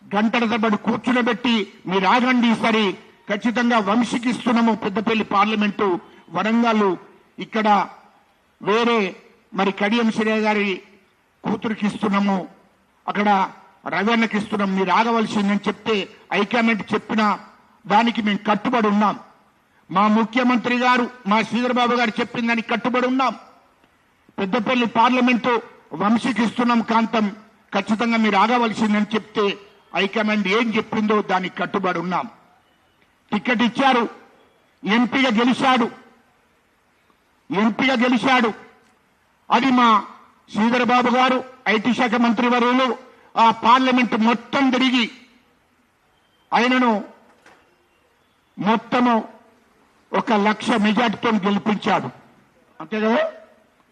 గంటల తరబడి కూర్చునబెట్టి మీరు ఆగండి సరి ఖచ్చితంగా వంశీకి ఇస్తున్నాము పెద్దపల్లి పార్లమెంటు వరంగల్ ఇక్కడ వేరే మరి కడియం శ్రీ గారి కూతురికి ఇస్తున్నాము అక్కడ రవీణకి ఇస్తున్నాం మీరు ఆగవలసిందని చెప్తే హైకమాండ్ చెప్పిన దానికి మేము కట్టుబడి ఉన్నాం మా ముఖ్యమంత్రి గారు మా శ్రీధరబాబు గారు చెప్పిన దానికి కట్టుబడి ఉన్నాం పెద్దపల్లి పార్లమెంటు వంశీకి ఇస్తున్నాం కాంతం ఖచ్చితంగా మీరు ఆగవలసిందని చెప్తే హైకమాండ్ ఏం చెప్పిందో దానికి కట్టుబడి ఉన్నాం టికెట్ ఇచ్చారు ఎంపీగా గెలిచాడు అది మా శ్రీధరబాబు గారు ఐటీ శాఖ మంత్రి వర్యులు ఆ పార్లమెంట్ మొత్తం తిరిగి ఆయనను మొత్తము 1,00,000 మెజార్టీతో గెలిపించాడు అంతే కదా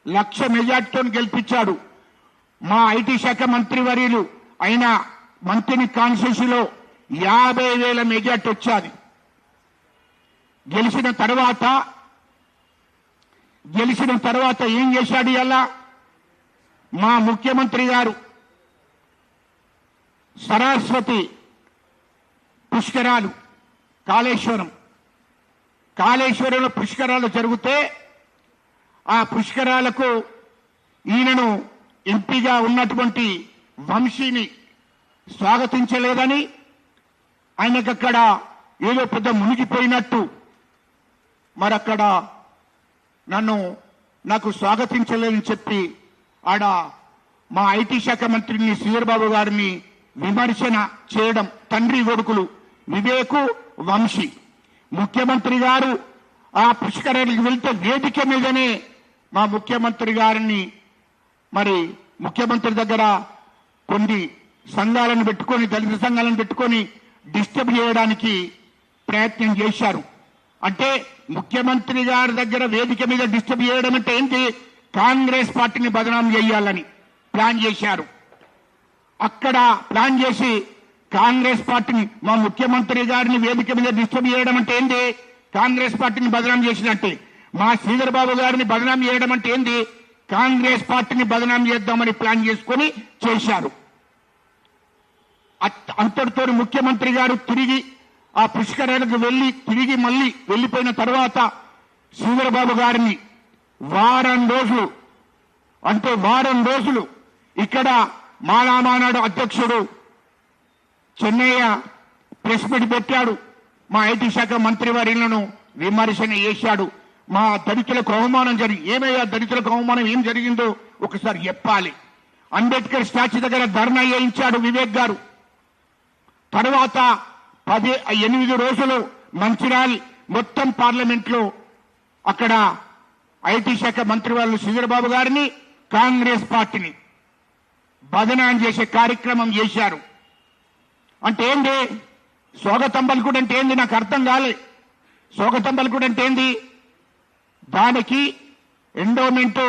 1,00,000 మెజార్టీతో గెలిపించాడు మా ఐటీ శాఖ మంత్రి వర్యులు ఆయన మంత్రిని కాన్స్టిట్యూన్సీలో 50,000 మెజార్టీ వచ్చాది గెలిచిన తర్వాత ఏం చేశాడు ఇలా మా ముఖ్యమంత్రి గారు సరస్వతి పుష్కరాలు కాళేశ్వరంలో పుష్కరాలు జరిగితే ఆ పుష్కరాలకు ఈయనను ఎంపీగా ఉన్నటువంటి వంశీని స్వాగతించలేదని ఆయనకక్కడ ఏదో పెద్ద మునిగిపోయినట్టు మరక్కడ నాకు స్వాగతించలేదని చెప్పి ఆడ మా ఐటీ శాఖ మంత్రిని శ్రీధరబాబు గారిని విమర్శన చేయడం తండ్రి కొడుకులు వివేకు వంశీ ముఖ్యమంత్రి గారు ఆ పుష్కరానికి వెళ్తే వేదిక మీదనే మా ముఖ్యమంత్రి గారిని మరి ముఖ్యమంత్రి దగ్గర కొన్ని సంఘాలను పెట్టుకొని దళిత సంఘాలను పెట్టుకొని డిస్టర్బ్ చేయడానికి ప్రయత్నం చేశారు అంటే ముఖ్యమంత్రి గారి దగ్గర వేదిక మీద డిస్టర్బ్ చేయడం అంటే ఏంటి కాంగ్రెస్ పార్టీని బదనాం చేయాలని ప్లాన్ చేశారు అక్కడ ప్లాన్ చేసి కాంగ్రెస్ పార్టీని మా ముఖ్యమంత్రి గారిని వేదిక మీద డిస్టర్బ్ చేయడం అంటే ఏంటి కాంగ్రెస్ పార్టీని బదనాం చేసినట్టే మా శ్రీధరబాబు గారిని బదనాం చేయడం అంటే ఏంటి కాంగ్రెస్ పార్టీని బదనాం చేద్దామని ప్లాన్ చేసుకొని చేశారు అంతటితో ముఖ్యమంత్రి గారు తిరిగి ఆ పుష్కరాలకు తిరిగి మళ్ళీ వెళ్ళిపోయిన తర్వాత శ్రీధరబాబు గారిని వారం రోజులు ఇక్కడ మాలామానాడు అధ్యక్షుడు చెన్నయ్య ప్రెస్ మీట్ పెట్టాడు మా ఐటీ శాఖ మంత్రి వర్యులను విమర్శన చేశాడు మా దళితులకు అవమానం ఏమయ్యా దళితులకు అవమానం ఏం జరిగిందో ఒకసారి చెప్పాలి అంబేద్కర్ స్టాచ్యూ దగ్గర ధర్నా చేయించాడు వివేక్ గారు తర్వాత 8 రోజులు మంచిర్యాల మొత్తం పార్లమెంట్ లో అక్కడ ఐటీ శాఖ మంత్రి వాళ్ళు శ్రీధరబాబు గారిని కాంగ్రెస్ పార్టీని బదనాం చేసే కార్యక్రమం చేశారు అంటే ఏంది స్వాగతం పలుకుడు అంటే ఏంది నాకు అర్థం కాలే స్వాగతం పలుకుడు అంటే ఏంది దానికి ఎండోమెంట్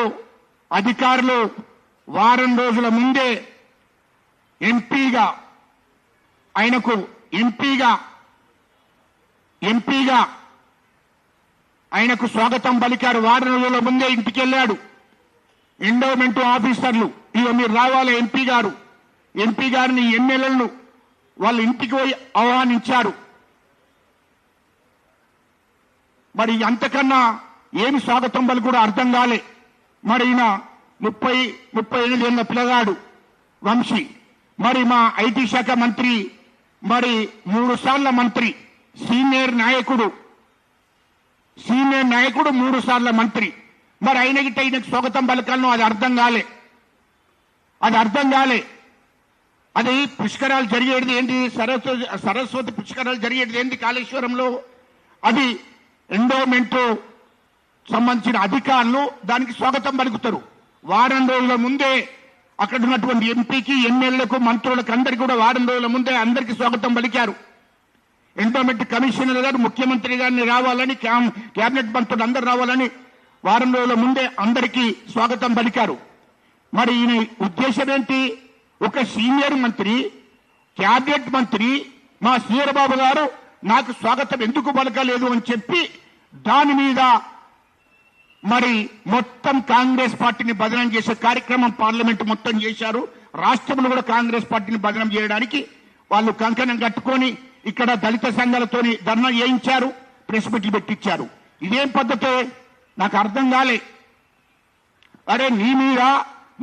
అధికారులు వారం రోజుల ముందే ఎంపీగా ఆయనకు స్వాగతం పలికారు వారం రోజుల ముందే ఇంటికి వెళ్ళాడు ఎండోమెంట్ ఆఫీసర్లు ఇక మీరు రావాలి ఎంపీ గారిని ఎమ్మెల్యేలను వాళ్ళ ఇంటికి పోయి ఆహ్వానించారు మరి అంతకన్నా ఏమి స్వాగతం పలుకుడు అర్థం కాలే మరి ఈయన 38 ఏళ్ల పిల్లగాడు వంశీ మరి మా ఐటీ శాఖ మంత్రి మరి 3 సార్ల మంత్రి సీనియర్ నాయకుడు 3 సార్ల మంత్రి మరి ఆయనకి స్వాగతం పలకాలను అది అర్థం కాలే అది పుష్కరాలు జరిగేది ఏంటి సరస్వతి పుష్కరాలు జరిగేది ఏంటి కాళేశ్వరంలో అది ఎండోమెంట్ సంబంధించిన అధికారులు దానికి స్వాగతం పలుకుతారు వారం రోజుల ముందే అక్కడ ఉన్నటువంటి ఎంపీకి ఎమ్మెల్యేలకు మంత్రులకు అందరికీ కూడా వారం రోజుల ముందే అందరికీ స్వాగతం పలికారు ఎండోమెంట్ కమిషనర్ గారు ముఖ్యమంత్రి గారిని రావాలని కేబినెట్ మంత్రులు అందరూ రావాలని వారం రోజుల ముందే అందరికీ స్వాగతం పలికారు మరి ఈయన ఉద్దేశం ఏంటి ఒక సీనియర్ మంత్రి కేబినెట్ మంత్రి మా శ్రీధరబాబు గారు నాకు స్వాగతం ఎందుకు పలకలేదు అని చెప్పి దాని మీద మరి మొత్తం కాంగ్రెస్ పార్టీని బదనాం చేసే కార్యక్రమం పార్లమెంట్ మొత్తం చేశారు రాష్ట్రంలో కూడా కాంగ్రెస్ పార్టీని బదనం చేయడానికి వాళ్ళు కంకణం కట్టుకొని ఇక్కడ దళిత సంఘాలతోని ధర్నా చేయించారు, ప్రెస్ మీట్లు పెట్టించారు. ఇదేం పద్ధతే నాకు అర్థం కాలే. అరే నీ మీద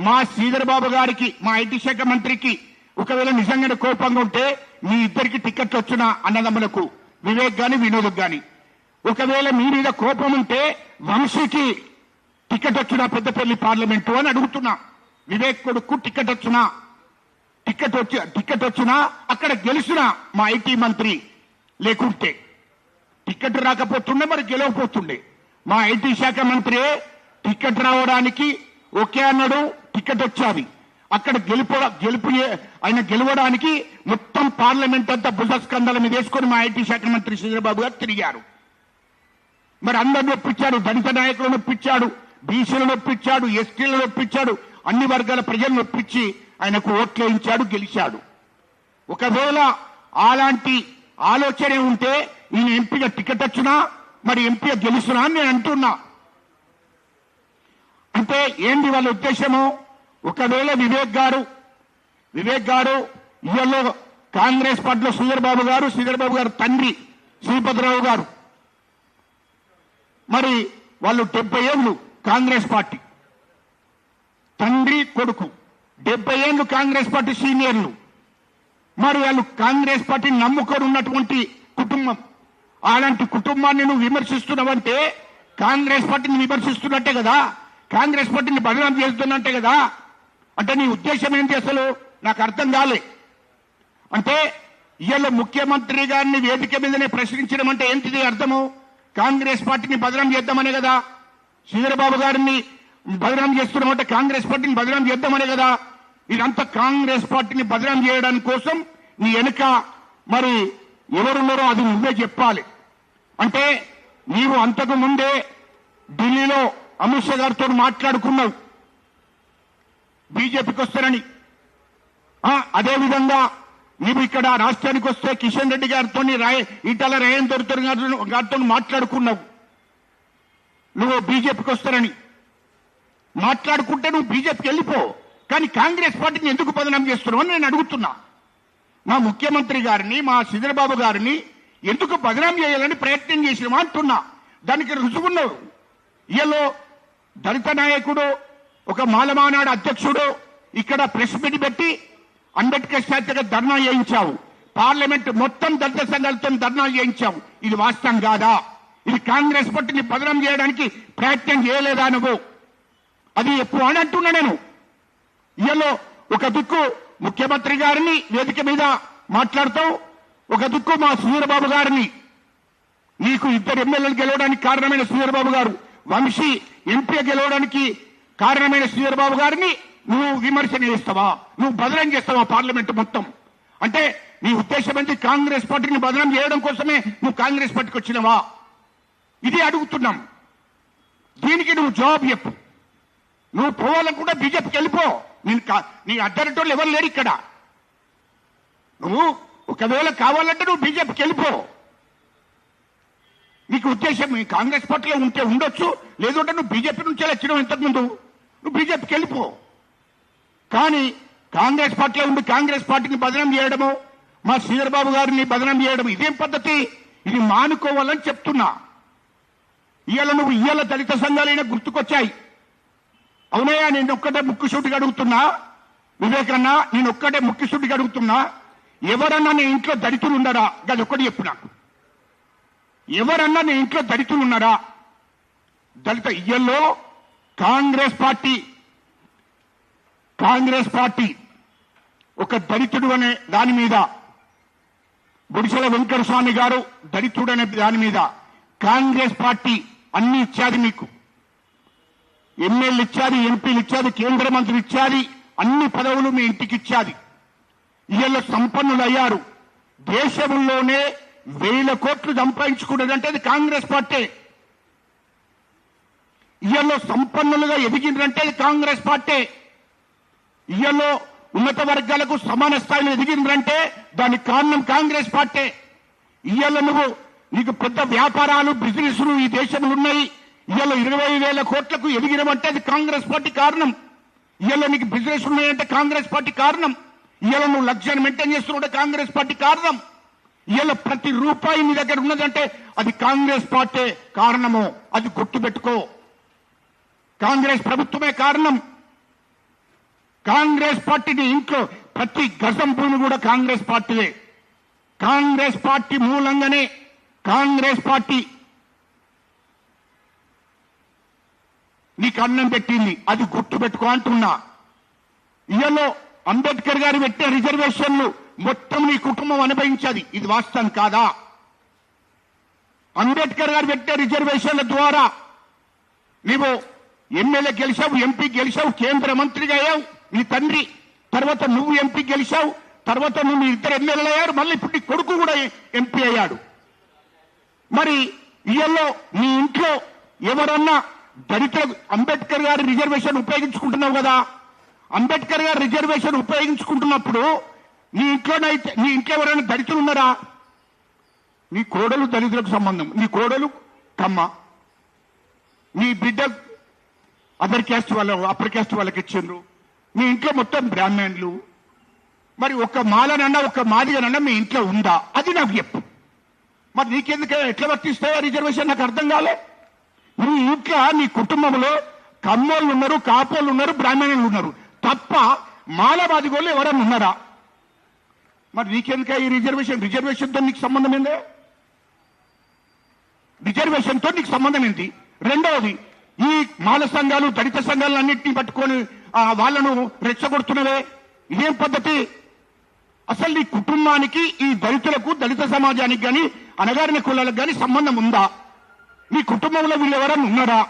మా శ్రీధర్ బాబు గారికి, మా ఐటీ శాఖ మంత్రికి ఒకవేళ నిజంగానే కోపంగా ఉంటే మీ ఇద్దరికి టికెట్లు వచ్చిన అన్నదమ్ములకు, వివేక్ గాని వినోద్ గాని, ఒకవేళ మీ మీద కోపం ఉంటే వంశీకి టికెట్ వచ్చిన పెద్దపల్లి పార్లమెంటు అని అడుగుతున్నా. వివేక్ కొడుకు టికెట్ వచ్చినా అక్కడ గెలిచిన మా ఐటీ మంత్రి లేకుంటే టికెట్ రాకపోతుండే, మరి గెలవపోతుండే. మా ఐటీ శాఖ మంత్రి టికెట్ రావడానికి ఓకే అన్నాడు, టికెట్ వచ్చాది. అక్కడ ఆయన గెలవడానికి మొత్తం పార్లమెంట్ అంతా భుజస్కంధాల మీద వేసుకొని మా ఐటీ శాఖ మంత్రి శ్రీధరబాబు గారు తిరిగారు. మరి అందరిని ఒప్పించాడు, దళిత నాయకులను ఒప్పించాడు, బీసీలను ఒప్పించాడు, ఎస్టీలను ఒప్పించాడు, అన్ని వర్గాల ప్రజలను ఒప్పించి ఆయనకు ఓట్లు వేయించాడు, గెలిచాడు. ఒకవేళ అలాంటి ఆలోచనే ఉంటే ఈయన ఎంపీగా టికెట్ వచ్చినా మరి ఎంపీగా గెలుస్తున్నా అని నేను అంటున్నా. అంటే ఏంటి వాళ్ళ ఉద్దేశము? ఒకవేళ వివేక్ గారు ఇవాళ కాంగ్రెస్ పార్టీలో శ్రీధర్ బాబు గారు తండ్రి శ్రీపతిరావు గారు, మరి వాళ్ళు 70 ఏళ్ళు కాంగ్రెస్ పార్టీ, తండ్రి కొడుకు 70 ఏళ్ళు కాంగ్రెస్ పార్టీ సీనియర్లు. మరి వాళ్ళు కాంగ్రెస్ పార్టీని నమ్ముకొని ఉన్నటువంటి కుటుంబం. అలాంటి కుటుంబాన్ని నువ్వు విమర్శిస్తున్నావంటే కాంగ్రెస్ పార్టీని విమర్శిస్తున్నట్టే కదా, కాంగ్రెస్ పార్టీని బదనాం చేస్తున్నట్టే కదా. అంటే నీ ఉద్దేశం ఏంటి అసలు నాకు అర్థం కాలే. అంటే ఇవాళ ముఖ్యమంత్రి గారిని వేదిక మీదనే ప్రశ్నించడం అంటే ఏంటిది అర్థము? కాంగ్రెస్ పార్టీని బదనాం చేద్దామనే కదా. శ్రీధరబాబు గారిని బదనాం చేస్తున్నామంటే కాంగ్రెస్ పార్టీని బదనాం చేద్దామనే కదా. ఇదంతా కాంగ్రెస్ పార్టీని బదనాం చేయడానికి కోసం నీ వెనుక మరి ఎవరున్నారో అది నువ్వే చెప్పాలి. అంటే నీవు అంతకు ముందే ఢిల్లీలో అమిత్ షా గారితో మాట్లాడుకున్నావు బీజేపీకి వస్తారని. అదేవిధంగా నీవు ఇక్కడ రాష్ట్రానికి వస్తే కిషన్ రెడ్డి గారితో ఈటల రాజేందర్ గారితో మాట్లాడుకున్నావు నువ్వు బీజేపీకి వస్తారని. మాట్లాడుకుంటే నువ్వు బీజేపీకి వెళ్ళిపో, కానీ కాంగ్రెస్ పార్టీని ఎందుకు బదనాం చేస్తున్నావు అని నేను అడుగుతున్నా. మా ముఖ్యమంత్రి గారిని, మా శ్రీధరబాబు గారిని ఎందుకు బదనాం చేయాలని ప్రయత్నం చేసినామా అంటున్నా. దానికి రుజువున్నావు. ఇయలో దళిత నాయకుడు, ఒక మాలమానాడు అధ్యక్షుడు ఇక్కడ ప్రెస్ మీట్ పెట్టి అంబేద్కర్ స్టాచ్యూగా ధర్నా చేయించావు. పార్లమెంట్ మొత్తం దళిత సంఘాలతో ధర్నా చేయించావు. ఇది వాస్తవం కాదా? ఇది కాంగ్రెస్ పార్టీని బదనాం చేయడానికి ప్రయత్నం చేయలేదా నువ్వు? అది ఎప్పుడు అని అంటున్నా నేను. ఇయలో ఒక దిక్కు ముఖ్యమంత్రి గారిని వేదిక మీద మాట్లాడుతావు, ఒక దిక్కు మా శ్రీధరబాబు గారిని, నీకు 2 ఎమ్మెల్యేలు గెలవడానికి కారణమైన శ్రీధరబాబు గారు, వంశీ ఎంపీ గెలవడానికి కారణమైన శ్రీధరబాబు గారిని నువ్వు విమర్శన చేస్తావా? నువ్వు బదనాం చేస్తావా పార్లమెంట్ మొత్తం? అంటే నీ ఉద్దేశం ఏంటి? కాంగ్రెస్ పార్టీని బదనాం చేయడం కోసమే నువ్వు కాంగ్రెస్ పార్టీకి వచ్చినవా? ఇది అడుగుతున్నాం. దీనికి నువ్వు జవాబు చెప్పు. నువ్వు పోవాలనుకుంటే బీజేపీకి వెళ్ళిపో. నీ అడ్డరటోళ్ళు ఎవరు లేరు ఇక్కడ. నువ్వు ఒకవేళ కావాలంటే నువ్వు బీజేపీకి వెళ్ళిపో. నీకు ఉద్దేశం కాంగ్రెస్ పార్టీలో ఉంటే ఉండొచ్చు, లేదంటే నువ్వు బీజేపీ నుంచి వచ్చినావు ఇంతకుముందు, నువ్వు బీజేపీకి వెళ్ళిపో. కానీ కాంగ్రెస్ పార్టీలో ఉండి కాంగ్రెస్ పార్టీని బదనాం చేయడము, మా శ్రీధరబాబు గారిని బదనాం చేయడం ఇదేం పద్ధతి? ఇది మానుకోవాలని చెప్తున్నా. ఇవాళ దళిత సంఘాలైనా గుర్తుకొచ్చాయి. అవునయ్యా, నేను ఒక్కటే ముక్కుసూటిగా అడుగుతున్నా వివేకన్నా, నేను ఒక్కటే ముక్కుసూటిగా అడుగుతున్నా, ఎవరన్నా నీ ఇంట్లో దళితులు ఉన్నారా? అది ఒక్కటి చెప్పు నాకు. ఎవరన్నా నీ ఇంట్లో దళితులు ఉన్నారా? దళిత ఇయ్యల్లో కాంగ్రెస్ పార్టీ ఒక దళితుడు అనే దాని మీద, బుడిసెల వెంకటస్వామి గారు దళితుడు అనే దాని మీద కాంగ్రెస్ పార్టీ అన్ని ఇచ్చాది. మీకు ఎమ్మెల్యేలు ఇచ్చాది, ఎంపీలు ఇచ్చాది, కేంద్ర మంత్రులు ఇచ్చాది, అన్ని పదవులు మీ ఇంటికి ఇచ్చాది. ఇవాళ సంపన్నులు అయ్యారు. దేశంలోనే 1000 కోట్లు సంపాదించుకున్నదంటే అది కాంగ్రెస్ పార్టీ. ఇవాళ సంపన్నులుగా ఎదిగిందంటే అది కాంగ్రెస్ పార్టీ. ఇవాళ ఉన్నత వర్గాలకు సమాన స్థాయిలో ఎదిగిందంటే దానికి కారణం కాంగ్రెస్ పార్టీ. ఇవాళ నీకు పెద్ద వ్యాపారాలు, బిజినెస్లు ఈ దేశంలో ఉన్నాయి. ఇవాళ 20,000 కోట్లకు ఎదిగినమంటే అది కాంగ్రెస్ పార్టీ కారణం. ఇవాళ నీకు బిజినెస్ ఉన్నాయంటే కాంగ్రెస్ పార్టీ కారణం. ఇవాళ నువ్వు లక్ష్యాన్ని మెయింటైన్ చేస్తుంటే కాంగ్రెస్ పార్టీ కారణం. ఇవాళ ప్రతి రూపాయి నీ దగ్గర ఉన్నదంటే అది కాంగ్రెస్ పార్టీ కారణము. అది గుర్తుపెట్టుకో. కాంగ్రెస్ ప్రభుత్వమే కారణం. కాంగ్రెస్ పార్టీని ఇంట్లో ప్రతి గజం భూమి కూడా కాంగ్రెస్ పార్టీయే. కాంగ్రెస్ పార్టీ మూలంగానే కాంగ్రెస్ పార్టీ నీకు అన్నం పెట్టింది. అది గుర్తుపెట్టుకో అంటున్నా. ఇయలో అంబేద్కర్ గారు పెట్టే రిజర్వేషన్లు మొత్తం నీ కుటుంబం అనుభవించేది. ఇది వాస్తవం కాదా? అంబేద్కర్ గారు పెట్టే రిజర్వేషన్ల ద్వారా నీవు ఎమ్మెల్యే గెలిచావు, ఎంపీ గెలిచావు, కేంద్ర మంత్రిగా అయ్యావు నీ తండ్రి. తర్వాత నువ్వు ఎంపీ గెలిచావు, తర్వాత నువ్వు మీ ఇద్దరు ఎమ్మెల్యేలు అయ్యారు, మళ్ళీ ఇప్పుడు నీ కొడుకు కూడా ఎంపీ అయ్యాడు. మరి ఇయల్లో నీ ఇంట్లో ఎవరన్నా దళితులకు అంబేద్కర్ గారి రిజర్వేషన్ ఉపయోగించుకుంటున్నావు కదా. అంబేద్కర్ గారి రిజర్వేషన్ ఉపయోగించుకుంటున్నప్పుడు నీ ఇంట్లోనైతే నీ ఇంట్లో ఎవరైనా దళితులు ఉన్నారా? నీ కోడలు దళితులకు సంబంధం, నీ కోడలు కమ్మ, నీ బిడ్డ అదర్ క్యాస్ట్ వాళ్ళ అప్పర్ క్యాస్ట్ వాళ్ళకి ఇచ్చిండ్రు, మీ ఇంట్లో మొత్తం బ్రాహ్మణులు. మరి ఒక మాలనన్నా ఒక మాదిగనన్నా మీ ఇంట్లో ఉందా? అది నాకు చెప్పు. మరి నీకెందుకు ఎట్లా వర్తిస్తాయో రిజర్వేషన్ నాకు అర్థం కాలే. నీ ఇంట్లో నీ కుటుంబంలో కమ్మోళ్ళు ఉన్నారు, కాపోళ్ళు ఉన్నారు, బ్రాహ్మణులు ఉన్నారు తప్ప మాలవాదిగోళ్ళు ఎవరన్నా ఉన్నారా? మరి నీకెందుక ఈ రిజర్వేషన్తో నీకు సంబంధం ఏంది? రిజర్వేషన్తో నీకు సంబంధం ఏంటి? రెండవది, ఈ మాల సంఘాలు దళిత సంఘాలను అన్నింటినీ పట్టుకొని వాళ్ళను రెచ్చగొడుతున్నవే, ఇదేం పద్ధతి? అసలు నీ కుటుంబానికి ఈ దళితులకు దళిత సమాజానికి కానీ అణగారిన కులాలకు కానీ సంబంధం ఉందా? నీ కుటుంబంలో వీళ్ళు ఎవరన్నా ఉన్నారా?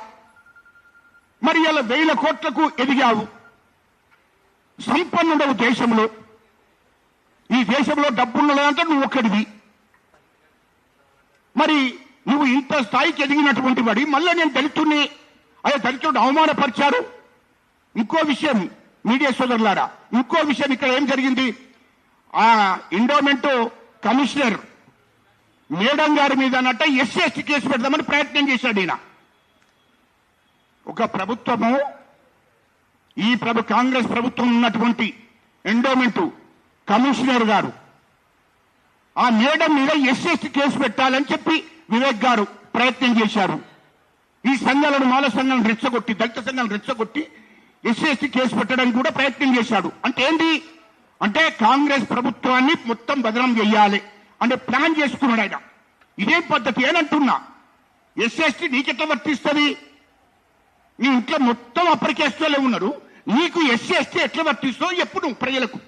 మరి ఇలా 1000 కోట్లకు ఎదిగావు, సంపన్నుడవు దేశంలో. ఈ దేశంలో డబ్బున్నదంతా నువ్వు ఒక్కడివి. మరి నువ్వు ఇంత స్థాయికి ఎదిగినటువంటి వాడి మళ్ళీ నేను దళితుడిని, అదే దళితుడు అవమానపరిచారు. ఇంకో విషయం మీడియా సోదరులారా, ఇంకో విషయం ఇక్కడ ఏం జరిగింది? ఆ ఎండోమెంట్ కమిషనర్ మేడం గారి మీద అన్నట్ట ఎస్సీ కేసు పెడదామని ప్రయత్నం చేశాడు ఈయన. ఒక ప్రభుత్వము, ఈ కాంగ్రెస్ ప్రభుత్వం ఉన్నటువంటి ఎండోమెంట్ కమిషనర్ గారు ఆ మేడం మీద ఎస్సీ కేసు పెట్టాలని చెప్పి వివేక్ గారు ప్రయత్నం చేశారు. ఈ సంఘాలను మాల సంఘాలను రెచ్చగొట్టి, దళిత సంఘాలను రెచ్చగొట్టి ఎస్సీ కేసు పెట్టడానికి కూడా ప్రయత్నం చేశాడు. అంటే ఏంటి అంటే కాంగ్రెస్ ప్రభుత్వాన్ని మొత్తం బదనం చేయాలి అంటే ప్లాన్ చేసుకున్నాడు ఆయన. ఇదే పద్ధతి అని అంటున్నా. ఎస్సీ నీకెట్లా వర్తిస్తుంది? నీ ఇంట్లో మొత్తం అప్పర్ క్యాస్ట్ వాళ్ళే ఉన్నారు, నీకు ఎస్సీ ఎట్లా వర్తిస్తో ఎప్పుడు ప్రజలకు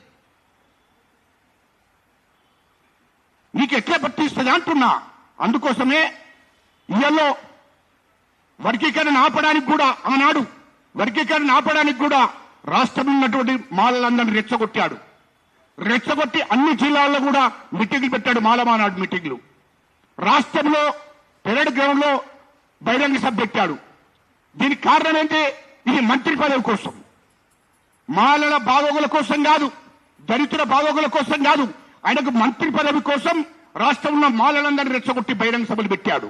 నీకు ఎట్లా వర్తిస్తుంది అంటున్నా. అందుకోసమే ఇయల్లో వర్గీకరణ ఆపడానికి కూడా, ఆనాడు వర్గీకరణ ఆపడానికి కూడా రాష్ట్రంలో ఉన్నటువంటి మాలలందరినీ రెచ్చగొట్టాడు. రెచ్చగొట్టి అన్ని జిల్లాల్లో కూడా మీటింగ్లు పెట్టాడు, మాలమానాడు మీటింగ్లు. రాష్ట్రంలో పెరడ్ గ్రౌండ్ లో బహిరంగ సభ పెట్టాడు. దీనికి కారణం ఏంటి? ఇది మంత్రి పదవి కోసం, మాలల బాగోగుల కోసం కాదు, దళితుల బాగోగుల కోసం కాదు, ఆయనకు మంత్రి పదవి కోసం రాష్ట్రంలో మాలలందరినీ రెచ్చగొట్టి బహిరంగ సభలు పెట్టాడు.